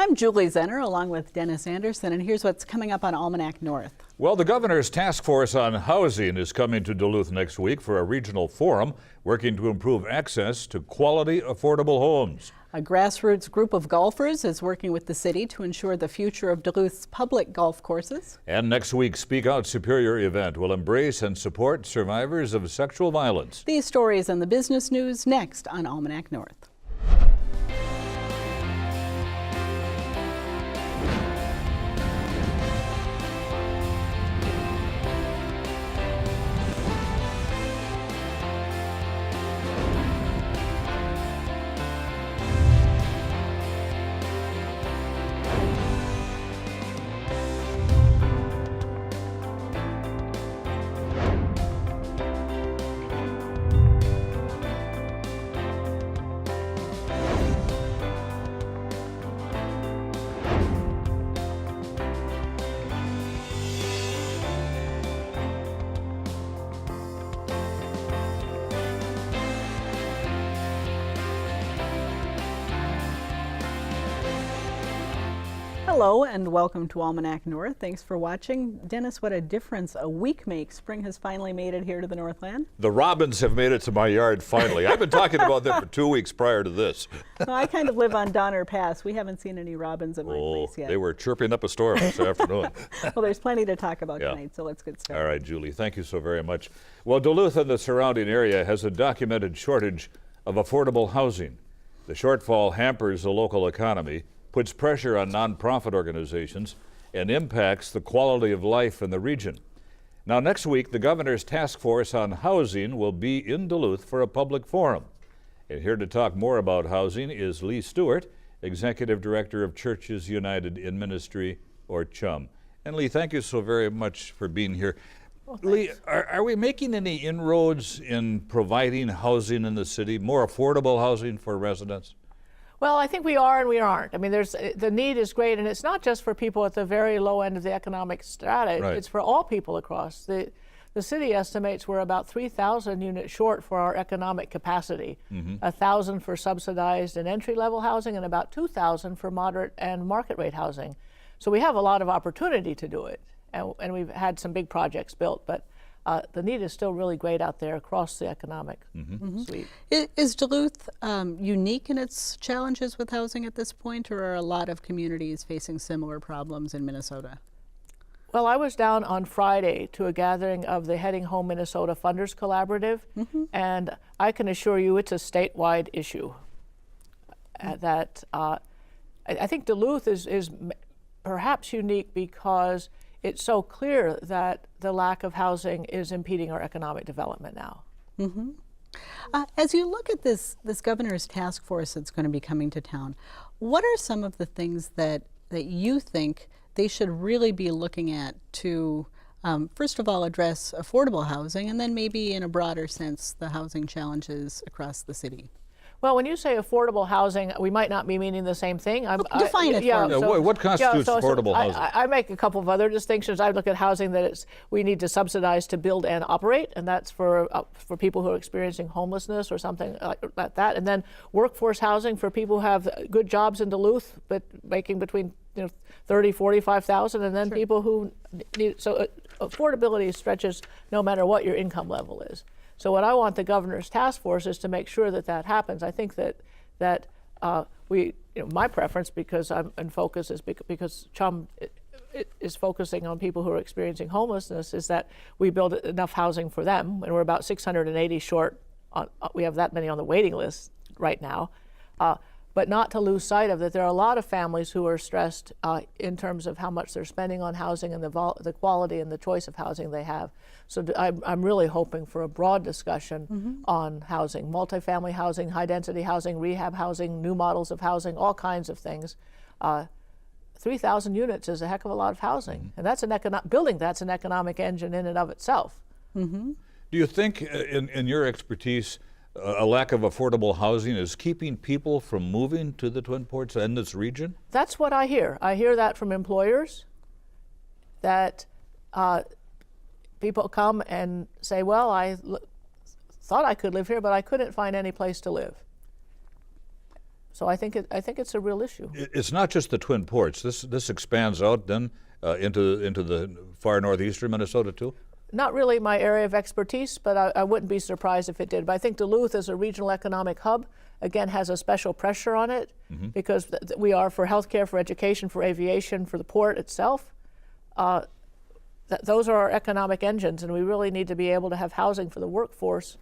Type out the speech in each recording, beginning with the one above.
I'm Julie Zenner along with Dennis Anderson, and here's what's coming up on Almanac North. Well, the governor's task force on housing is coming to Duluth next week for a regional forum working to improve access to quality, affordable homes. A grassroots group of golfers is working with the city to ensure the future of Duluth's public golf courses. And next week's Speak Out Superior event will embrace and support survivors of sexual violence. These stories and the business news next on Almanac North. Hello and welcome to Almanac North. Thanks for watching. Dennis, what a difference a week makes. Spring has finally made it here to the Northland. The robins have made it to my yard finally. I've been talking about them for 2 weeks prior to this. Well, I kind of live on Donner Pass. We haven't seen any robins at my place yet. They were chirping up a storm this afternoon. Well, there's plenty to talk about tonight, so let's get started. All right, Julie, thank you so very much. Well, Duluth and the surrounding area has a documented shortage of affordable housing. The shortfall hampers the local economy, puts pressure on nonprofit organizations, and impacts the quality of life in the region. Now, next week, the governor's task force on housing will be in Duluth for a public forum. And here to talk more about housing is Lee Stuart, Executive Director of Churches United in Ministry, or CHUM. And Lee, thank you so very much for being here. Well, Lee, are we making any inroads in providing housing in the city, more affordable housing for residents? Well, I think we are and we aren't. I mean, the need is great, and it's not just for people at the very low end of the economic strata. Right. It's for all people across. The city estimates we're about 3,000 units short for our economic capacity. 1,000 for subsidized and entry-level housing, and about 2,000 for moderate and market rate housing. So we have a lot of opportunity to do it, and we've had some big projects built, but the need is still really great out there across the economic suite. Is Duluth unique in its challenges with housing at this point, or are a lot of communities facing similar problems in Minnesota? Well, I was down on Friday to a gathering of the Heading Home Minnesota Funders Collaborative, and I can assure you it's a statewide issue. I think Duluth is perhaps unique because it's so clear that the lack of housing is impeding our economic development now. As you look at this governor's task force that's going to be coming to town, what are some of the things that you think they should really be looking at to, first of all, address affordable housing, and then maybe in a broader sense, the housing challenges across the city? Well, when you say affordable housing, we might not be meaning the same thing. Define it for me. What constitutes affordable housing? I make a couple of other distinctions. I look at housing that we need to subsidize to build and operate, and that's for people who are experiencing homelessness or something like that. And then workforce housing for people who have good jobs in Duluth, but making between $30,000, $45,000, and then people who need. So affordability stretches no matter what your income level is. So what I want the governor's task force is to make sure that that happens. I think that my preference, because I'm in focus, is because CHUM is focusing on people who are experiencing homelessness, is that we build enough housing for them, and we're about 680 short. We have that many on the waiting list right now. But not to lose sight of that there are a lot of families who are stressed in terms of how much they're spending on housing and the quality and the choice of housing they have. So I'm really hoping for a broad discussion on housing, multifamily housing, high-density housing, rehab housing, new models of housing, all kinds of things. 3,000 units is a heck of a lot of housing, and that's that's an economic engine in and of itself. Do you think, in your expertise, a lack of affordable housing is keeping people from moving to the Twin Ports and this region? That's what I hear. I hear that from employers, that people come and say, well, thought I could live here, but I couldn't find any place to live. So I think it's a real issue. It's not just the Twin Ports. This expands out then into the far northeastern Minnesota too? Not really my area of expertise, but I wouldn't be surprised if it did. But I think Duluth as a regional economic hub, again, has a special pressure on it because we are for healthcare, for education, for aviation, for the port itself. Those are our economic engines, and we really need to be able to have housing for the workforce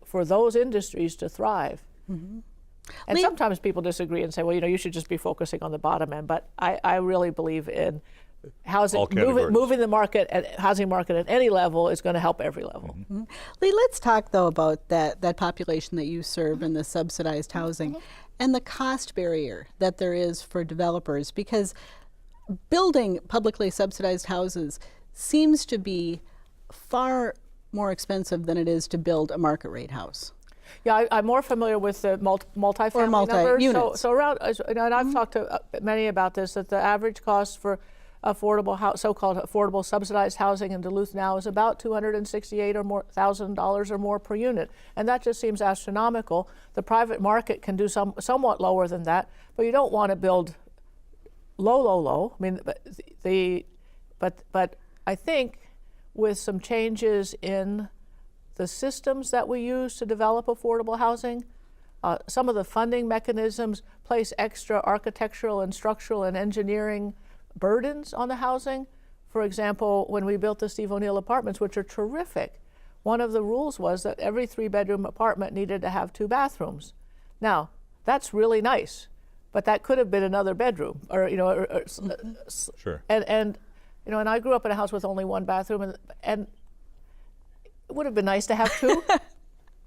for those industries to thrive. And sometimes people disagree and say, well, you should just be focusing on the bottom end. But I really believe in housing, moving the market, housing market at any level is going to help every level. Lee, let's talk though about that population that you serve in the subsidized housing and the cost barrier that there is for developers, because building publicly subsidized houses seems to be far more expensive than it is to build a market rate house. Yeah, I'm more familiar with the multifamily numbers. Units. So around, and I've talked to many about this, that the average cost for affordable, so-called affordable subsidized housing in Duluth now is about $268,000 or more per unit, and that just seems astronomical. The private market can do somewhat lower than that, but you don't want to build low. I mean, but I think with some changes in the systems that we use to develop affordable housing, some of the funding mechanisms place extra architectural and structural and engineering burdens on the housing. For example, when we built the Steve O'Neill apartments, which are terrific, one of the rules was that every 3-bedroom apartment needed to have 2 bathrooms. Now, that's really nice, but that could have been another bedroom, or Sure. And I grew up in a house with only 1 bathroom, and it would have been nice to have 2.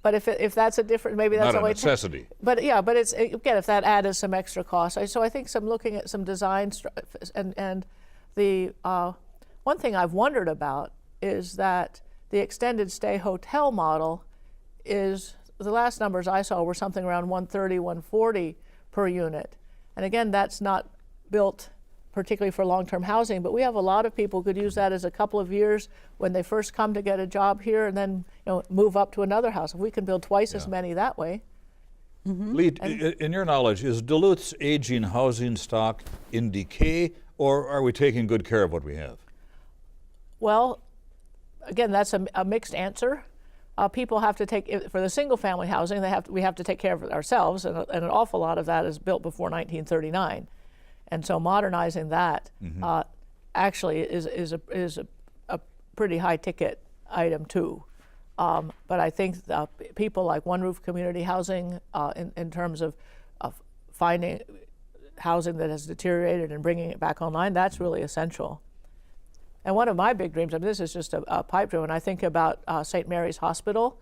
But if that's a different, maybe that's not a a necessity. But yeah, but it's, again, if that added some extra cost. So I think looking at some design and the one thing I've wondered about is that the extended stay hotel model is, the last numbers I saw were something around $130, $140 per unit, and again, that's not built particularly for long-term housing, but we have a lot of people who could use that as a couple of years when they first come to get a job here and then move up to another house. If we can build twice as many that way. Lee, in your knowledge, is Duluth's aging housing stock in decay, or are we taking good care of what we have? Well, again, that's a mixed answer. People have to take, for the single-family housing, we have to take care of it ourselves, and an awful lot of that is built before 1939. And so modernizing that actually is a pretty high ticket item too. But I think people like One Roof Community Housing, in terms of finding housing that has deteriorated and bringing it back online, that's really essential. And one of my big dreams, this is just a pipe dream, when I think about St. Mary's Hospital,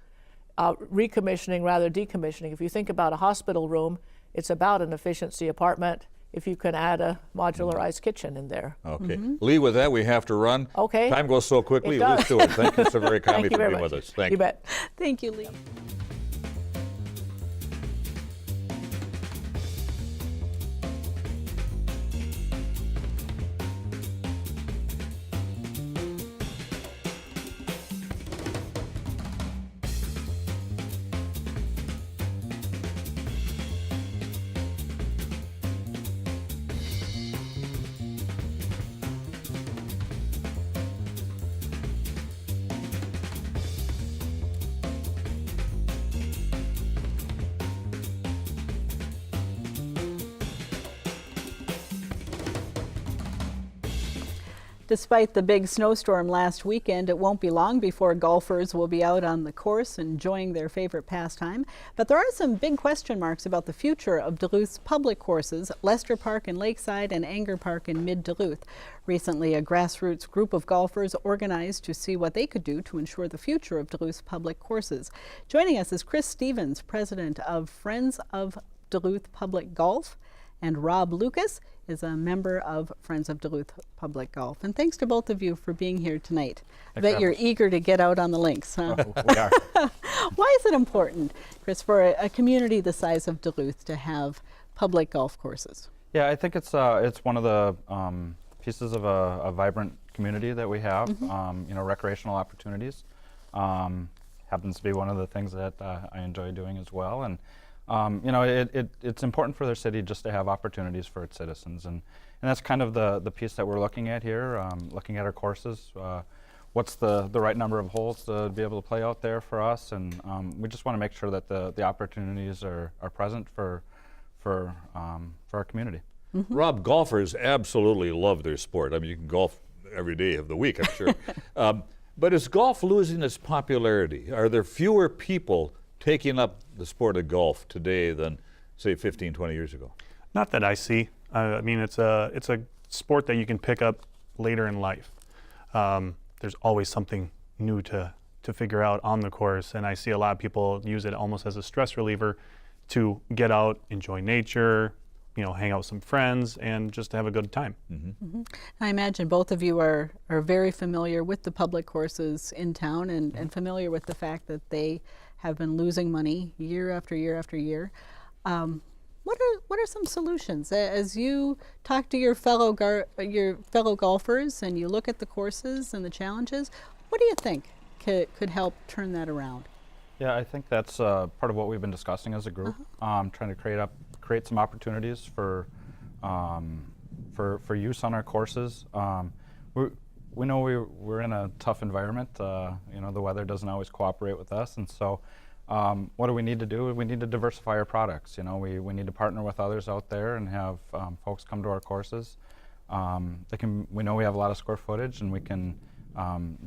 recommissioning rather decommissioning. If you think about a hospital room, it's about an efficiency apartment if you can add a modularized kitchen in there. Okay. Lee, with that, we have to run. Okay. Time goes so quickly. It does. Lee Stuart, thank you so very kindly Thank you for very being much. with us. Thank You you. bet. Thank you, Lee. Despite the big snowstorm last weekend, it won't be long before golfers will be out on the course enjoying their favorite pastime. But there are some big question marks about the future of Duluth's public courses, Lester Park in Lakeside and Anger Park in mid-Duluth. Recently, a grassroots group of golfers organized to see what they could do to ensure the future of Duluth's public courses. Joining us is Chris Stevens, president of Friends of Duluth Public Golf, and Rob Lucas is a member of Friends of Duluth Public Golf. And thanks to both of you for being here tonight. I bet you're eager to get out on the links, huh? We are. Why is it important, Chris, for a community the size of Duluth to have public golf courses? Yeah, I think it's one of the pieces of a vibrant community that we have. Recreational opportunities happens to be one of the things that I enjoy doing as well. And you know, it's important for their city just to have opportunities for its citizens, and that's kind of the piece that we're looking at here, looking at our courses. What's the right number of holes to be able to play out there for us, and we just want to make sure that the opportunities are present for our community. Rob, golfers absolutely love their sport. I mean, you can golf every day of the week, I'm sure. But is golf losing its popularity? Are there fewer people taking up the sport of golf today than, say, 15, 20 years ago? Not that I see. I mean, it's a sport that you can pick up later in life. There's always something new to figure out on the course, and I see a lot of people use it almost as a stress reliever to get out, enjoy nature, you know, hang out with some friends, and just to have a good time. I imagine both of you are very familiar with the public courses in town and familiar with the fact that they have been losing money year after year after year. What are some solutions as you talk to your fellow golfers and you look at the courses and the challenges? What do you think could help turn that around? Yeah, I think that's part of what we've been discussing as a group, trying to create some opportunities for use on our courses. We know we're in a tough environment. You know, the weather doesn't always cooperate with us, and so what do we need to do? We need to diversify our products. You know, we need to partner with others out there and have folks come to our courses. We know we have a lot of square footage, and we can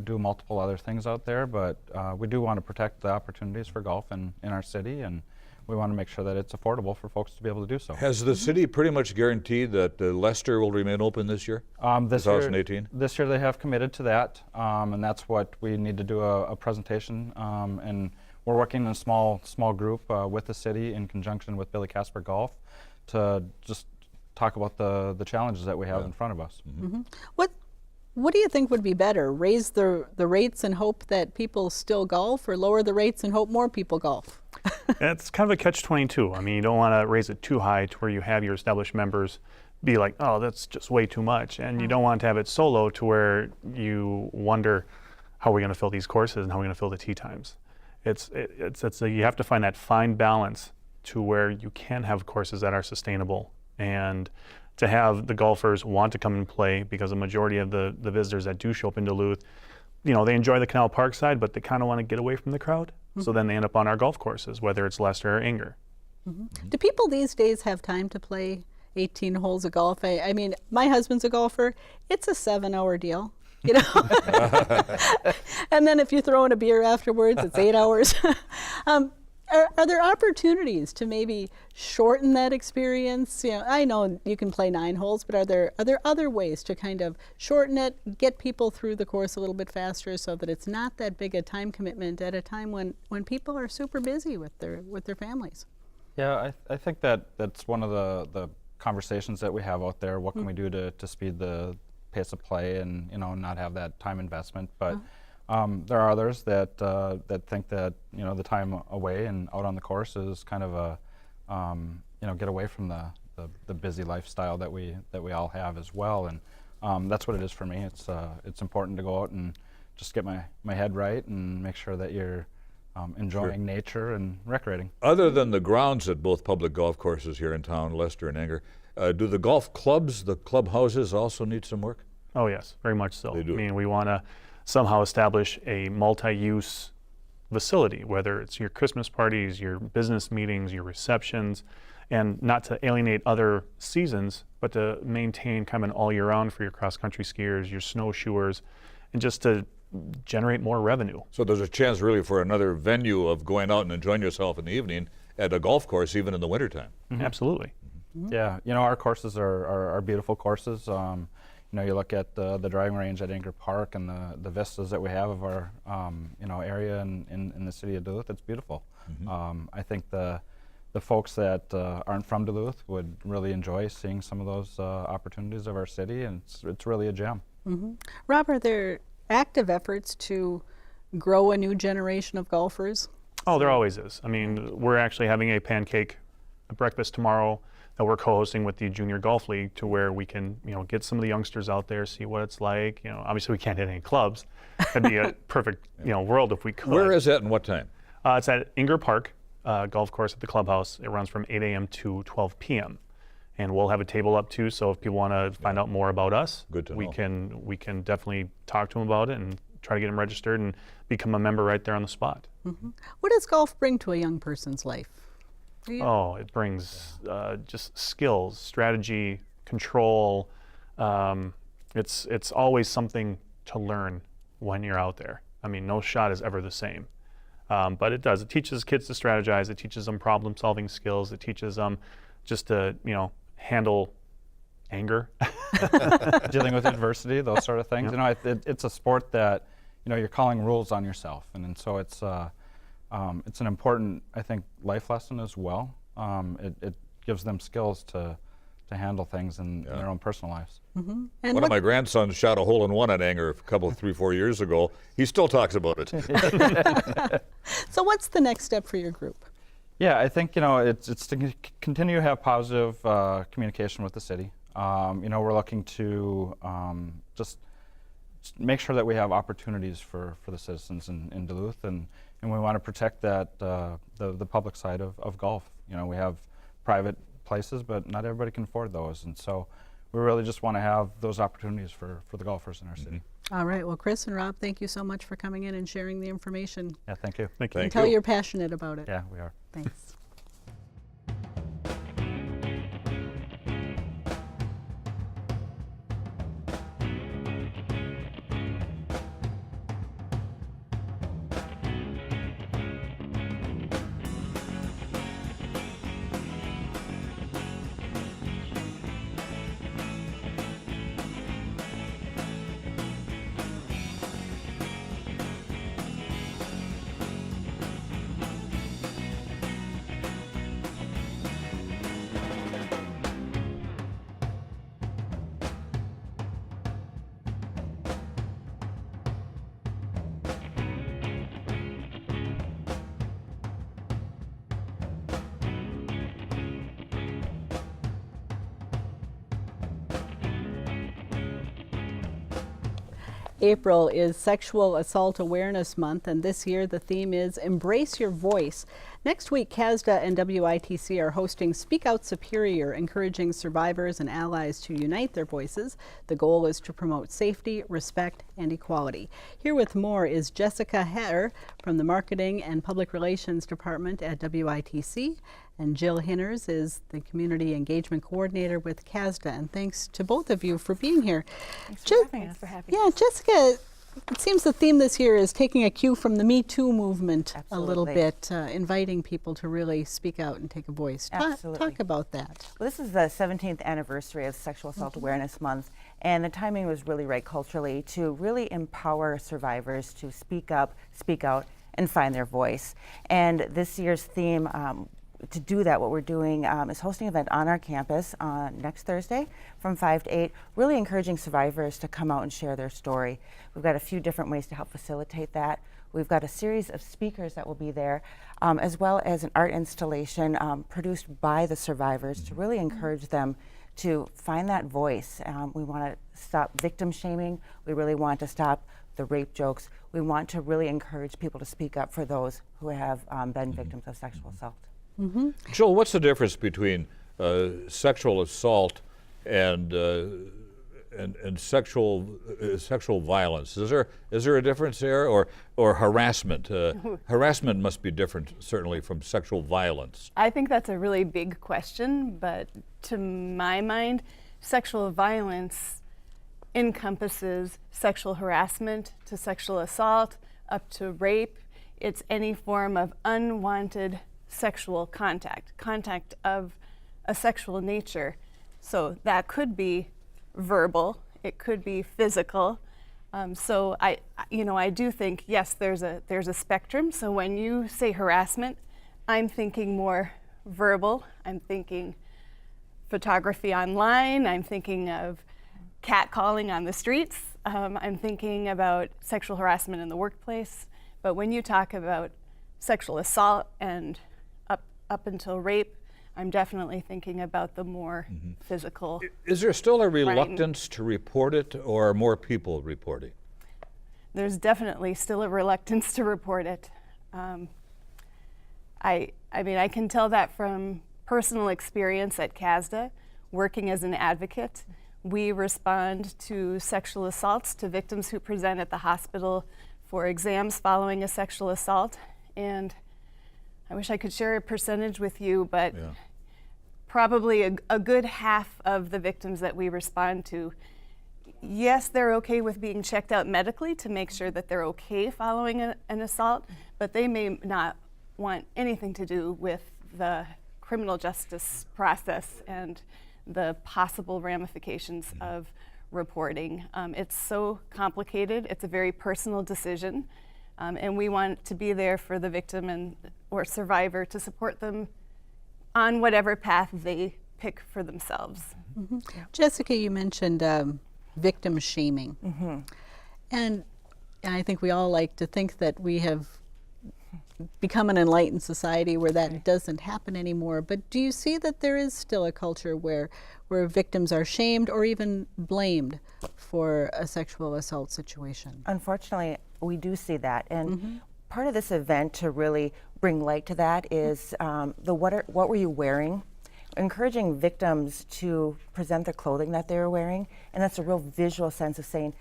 do multiple other things out there, but we do want to protect the opportunities for golf in our city, and we want to make sure that it's affordable for folks to be able to do so. Has the city pretty much guaranteed that Leicester will remain open this year? 2018? This year they have committed to that, and that's what we need to do a presentation, and we're working in a small group with the city in conjunction with Billy Casper Golf to just talk about the challenges that we have in front of us. What do you think would be better? Raise the rates and hope that people still golf, or lower the rates and hope more people golf? It's kind of a catch-22. I mean, you don't want to raise it too high to where you have your established members be like, oh, that's just way too much. And you don't want to have it so low to where you wonder, how are we going to fill these courses and how are we going to fill the tee times? You have to find that fine balance to where you can have courses that are sustainable, and to have the golfers want to come and play, because the majority of the visitors that do show up in Duluth, you know, they enjoy the Canal Park side, but they kind of want to get away from the crowd. So then they end up on our golf courses, whether it's Leicester or Inger. Do people these days have time to play 18 holes of golf? I mean, my husband's a golfer. It's a 7-hour deal, you know. And then if you throw in a beer afterwards, it's 8 hours. Are there opportunities to maybe shorten that experience? You know, I know you can play 9 holes, but are there other ways to kind of shorten it, get people through the course a little bit faster, so that it's not that big a time commitment at a time when people are super busy with their families? Yeah, I think that's one of the conversations that we have out there. What can we do to speed the pace of play and, you know, not have that time investment? But there are others that think that, you know, the time away and out on the course is kind of a you know, get away from the busy lifestyle that we all have as well, and that's what it is for me. It's important to go out and just get my head right and make sure that you're enjoying nature and recreating. Other than the grounds at both public golf courses here in town, Leicester and Inger, do the golf clubs, the clubhouses, also need some work? Oh yes, very much so. They do. I mean, we want to somehow establish a multi-use facility, whether it's your Christmas parties, your business meetings, your receptions, and not to alienate other seasons, but to maintain kind of an all year round for your cross-country skiers, your snowshoers, and just to generate more revenue. So there's a chance really for another venue of going out and enjoying yourself in the evening at a golf course, even in the wintertime. Absolutely. Yeah, you know, our courses are beautiful courses. You know, you look at the driving range at Inger Park and the vistas that we have of our you know, area in the city of Duluth. It's beautiful. I think the folks that aren't from Duluth would really enjoy seeing some of those opportunities of our city, and it's really a gem. Rob, are there active efforts to grow a new generation of golfers? Oh, there always is. I mean, we're actually having a pancake breakfast tomorrow that we're co-hosting with the Junior Golf League, to where we can, you know, get some of the youngsters out there, see what it's like. You know, obviously we can't hit any clubs. That'd be a perfect, you know, world if we could. Where is that and what time? It's at Inger Park. golf course at the clubhouse. It runs from 8 a.m. to 12 p.m. And we'll have a table up too, so if people want to find out more about us, Good to we know. can definitely talk to them about it and try to get them registered and become a member right there on the spot. What does golf bring to a young person's life? Oh, it brings just skills, strategy, control. It's always something to learn when you're out there. I mean, no shot is ever the same. But it does. It teaches kids to strategize. It teaches them problem-solving skills. It teaches them just to, handle anger. Dealing with adversity, those sort of things. It's a sport that, you're calling rules on yourself, and so it's an important, I think, life lesson as well. It gives them skills to handle things in their own personal lives. And One of my grandsons shot a hole-in-one on anger a couple, 3-4 years ago. He still talks about it. So what's the next step for your group? Yeah, I think it's to continue to have positive communication with the city. We're looking to just make sure that we have opportunities for the citizens in Duluth, and we want to protect that the public side of golf. We have private places, but not everybody can afford those, and so we really just want to have those opportunities for the golfers in our city. All right. Well, Chris and Rob, thank you so much for coming in and sharing the information. Yeah, thank you. Thank you. And tell you're passionate about it. Yeah, we are. Thanks. April is Sexual Assault Awareness Month, and this year the theme is Embrace Your Voice. Next week, CASDA and WITC are hosting WITC-Superior, encouraging survivors and allies to unite their voices. The goal is to promote safety, respect, and equality. Here with more is Jessica Hehir from the Marketing and Public Relations Department at WITC, and Jill Hinners is the Community Engagement Coordinator with CASDA. And thanks to both of you for being here. Thanks for having us. Yeah, Jessica, it seems the theme this year is taking a cue from the Me Too movement a little bit, inviting people to really speak out and take a voice. Talk about that. Well, this is the 17th anniversary of Sexual Assault Awareness Month, and the timing was really right culturally to really empower survivors to speak up, speak out, and find their voice. And this year's theme, to do that, what we're doing is hosting an event on our campus next Thursday from 5 to 8, really encouraging survivors to come out and share their story. We've got a few different ways to help facilitate that. We've got a series of speakers that will be there, as well as an art installation produced by the survivors to really encourage them to find that voice. We want to stop victim shaming. We really want to stop the rape jokes. We want to really encourage people to speak up for those who have been victims of sexual assault. Jill, what's the difference between sexual assault and sexual violence? Is there a difference there, or harassment? Harassment must be different, certainly, from sexual violence. I think that's a really big question, but to my mind, sexual violence encompasses sexual harassment to sexual assault up to rape. It's any form of unwanted sexual contact of a sexual nature. So that could be verbal, it could be physical. So I do think, yes, there's a spectrum. So when you say harassment, I'm thinking more verbal. I'm thinking photography online. I'm thinking of catcalling on the streets. I'm thinking about sexual harassment in the workplace. But when you talk about sexual assault and up until rape, I'm definitely thinking about the more physical. Is there still a reluctance to report it, or are more people reporting? There's definitely still a reluctance to report it. I mean, I can tell that from personal experience at CASDA, working as an advocate. We respond to sexual assaults to victims who present at the hospital for exams following a sexual assault. And I wish I could share a percentage with you, but probably a good half of the victims that we respond to, yes, they're okay with being checked out medically to make sure that they're okay following an assault, but they may not want anything to do with the criminal justice process and the possible ramifications of reporting. It's so complicated. It's a very personal decision, and we want to be there for the victim or survivor to support them on whatever path they pick for themselves. Mm-hmm. Yeah. Jessica, you mentioned victim shaming. Mm-hmm. And I think we all like to think that we have become an enlightened society where that doesn't happen anymore. But do you see that there is still a culture where victims are shamed or even blamed for a sexual assault situation? Unfortunately, we do see that. And part of this event to really bring light to that is what were you wearing? Encouraging victims to present the clothing that they were wearing. And that's a real visual sense of saying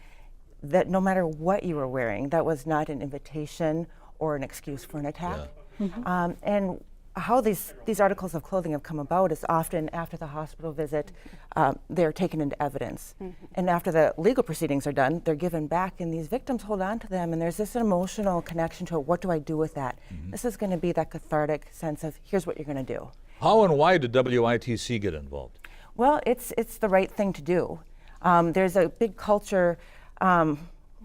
that no matter what you were wearing, that was not an invitation or an excuse for an attack. And how these articles of clothing have come about is often after the hospital visit, they're taken into evidence. And after the legal proceedings are done, they're given back, and these victims hold on to them, and there's this emotional connection to it. What do I do with that? This is going to be that cathartic sense of, here's what you're going to do. How and why did WITC get involved? Well, it's the right thing to do. There's a big culture,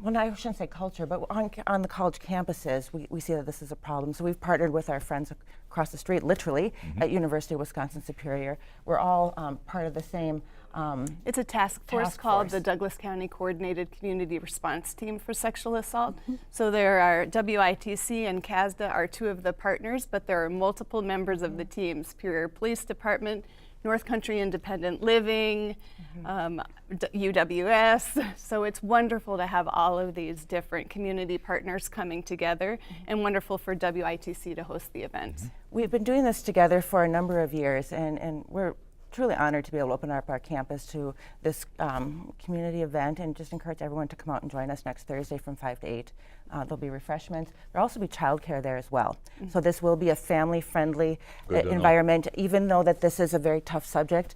well, I shouldn't say culture, but on the college campuses, we see that this is a problem. So we've partnered with our friends across the street, literally, at University of Wisconsin-Superior. We're all part of the same It's a task force called the Douglas County Coordinated Community Response Team for Sexual Assault. So there are WITC and CASDA are two of the partners, but there are multiple members of the team: Superior Police Department, North Country Independent Living, UWS. So it's wonderful to have all of these different community partners coming together, and wonderful for WITC to host the event. We've been doing this together for a number of years, and we're truly honored to be able to open up our campus to this community event, and just encourage everyone to come out and join us next Thursday from 5 to 8. There'll be refreshments. There'll also be childcare there as well. So this will be a family-friendly environment, even though that this is a very tough subject.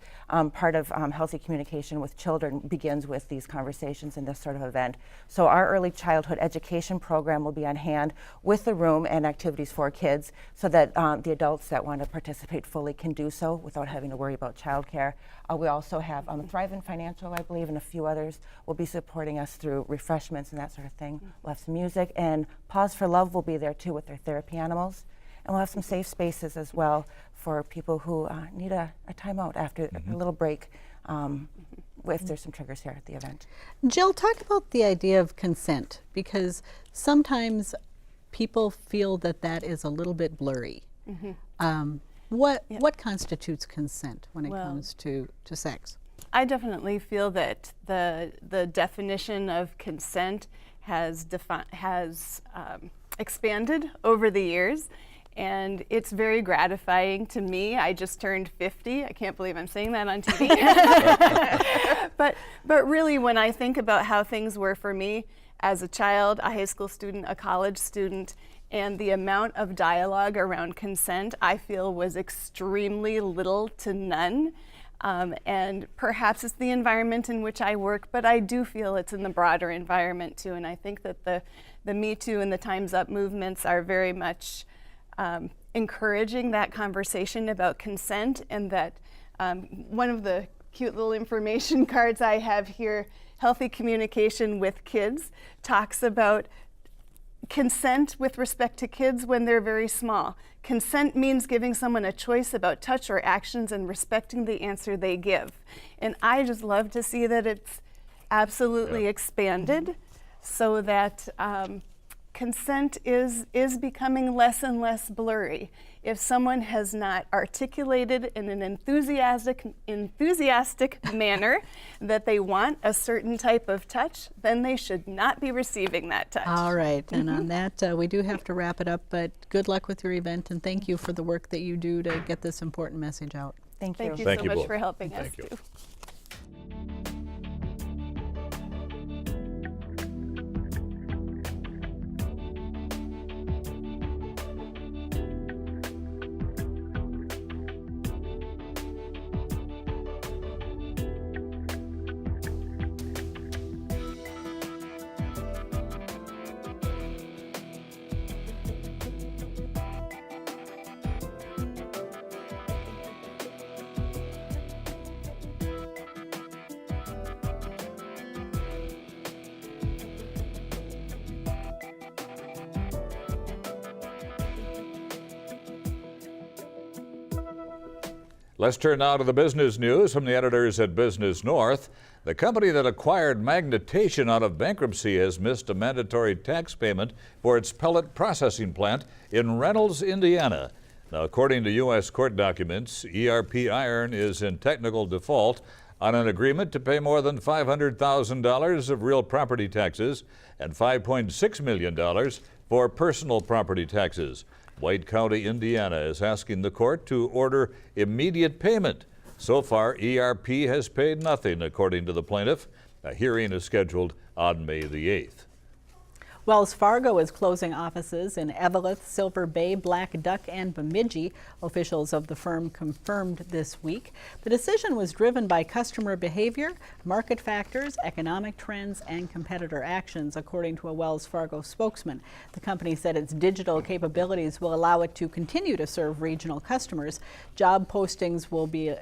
Part of healthy communication with children begins with these conversations in this sort of event. So our early childhood education program will be on hand with the room and activities for kids, so that the adults that want to participate fully can do so without having to worry about childcare. We also have Thrive in Financial, I believe, and a few others will be supporting us through refreshments and that sort of thing. We'll have some music, and Pause for Love will be there too with their therapy animals. And we'll have some safe spaces as well for people who need a timeout after a little break, if there's some triggers here at the event. Jill, talk about the idea of consent, because sometimes people feel that that is a little bit blurry. What constitutes consent when it comes to sex? I definitely feel that the definition of consent has expanded over the years, and it's very gratifying to me. I just turned 50. I can't believe I'm saying that on TV. But really, when I think about how things were for me as a child, a high school student, a college student, and the amount of dialogue around consent, I feel, was extremely little to none. And perhaps it's the environment in which I work, but I do feel it's in the broader environment too. And I think that the Me Too and the Time's Up movements are very much encouraging that conversation about consent, and that one of the cute little information cards I have here, Healthy Communication with Kids, talks about consent with respect to kids when they're very small. Consent means giving someone a choice about touch or actions and respecting the answer they give. And I just love to see that it's absolutely expanded, so that consent is becoming less and less blurry. if someone has not articulated in an enthusiastic manner that they want a certain type of touch, then they should not be receiving that touch. All right, and on that, we do have to wrap it up, but good luck with your event, and thank you for the work that you do to get this important message out. Thank you. Thank you Thank so you much both. for helping us Thank you. too. Let's turn now to the business news from the editors at Business North. The company that acquired Magnetation out of bankruptcy has missed a mandatory tax payment for its pellet processing plant in Reynolds, Indiana. Now, according to U.S. court documents, ERP Iron is in technical default on an agreement to pay more than $500,000 of real property taxes and $5.6 million for personal property taxes. White County, Indiana is asking the court to order immediate payment. So far, ERP has paid nothing, according to the plaintiff. A hearing is scheduled on May the 8th. Wells Fargo is closing offices in Eveleth, Silver Bay, Black Duck, and Bemidji. Officials of the firm confirmed this week. The decision was driven by customer behavior, market factors, economic trends, and competitor actions, according to a Wells Fargo spokesman. The company said its digital capabilities will allow it to continue to serve regional customers. Job positions will be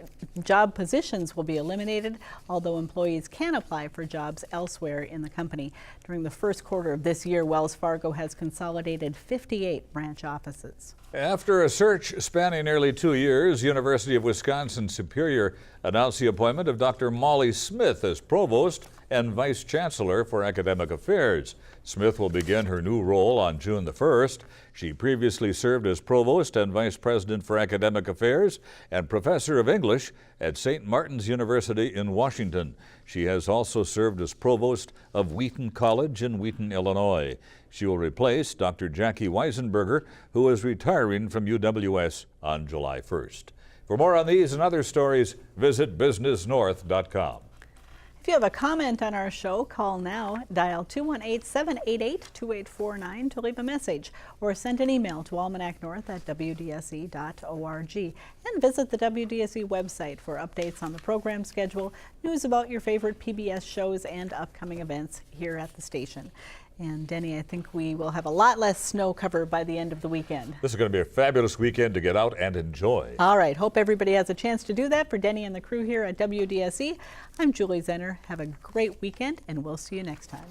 eliminated, although employees can apply for jobs elsewhere in the company. During the first quarter of this year, Wells Fargo has consolidated 58 branch offices. After a search spanning nearly 2 years, University of Wisconsin-Superior announced the appointment of Dr. Molly Smith as Provost and Vice Chancellor for Academic Affairs. Smith will begin her new role on June the 1st. She previously served as Provost and Vice President for Academic Affairs and Professor of English at St. Martin's University in Washington. She has also served as Provost of Wheaton College in Wheaton, Illinois. She will replace Dr. Jackie Weisenberger, who is retiring from UWS on July 1st. For more on these and other stories, visit businessnorth.com. If you have a comment on our show, call now, dial 218-788-2849 to leave a message, or send an email to almanacnorth@wdse.org, and visit the WDSE website for updates on the program schedule, news about your favorite PBS shows, and upcoming events here at the station. And Denny, I think we will have a lot less snow cover by the end of the weekend. This is going to be a fabulous weekend to get out and enjoy. All right, hope everybody has a chance to do that. For Denny and the crew here at WDSE, I'm Julie Zenner. Have a great weekend, and we'll see you next time.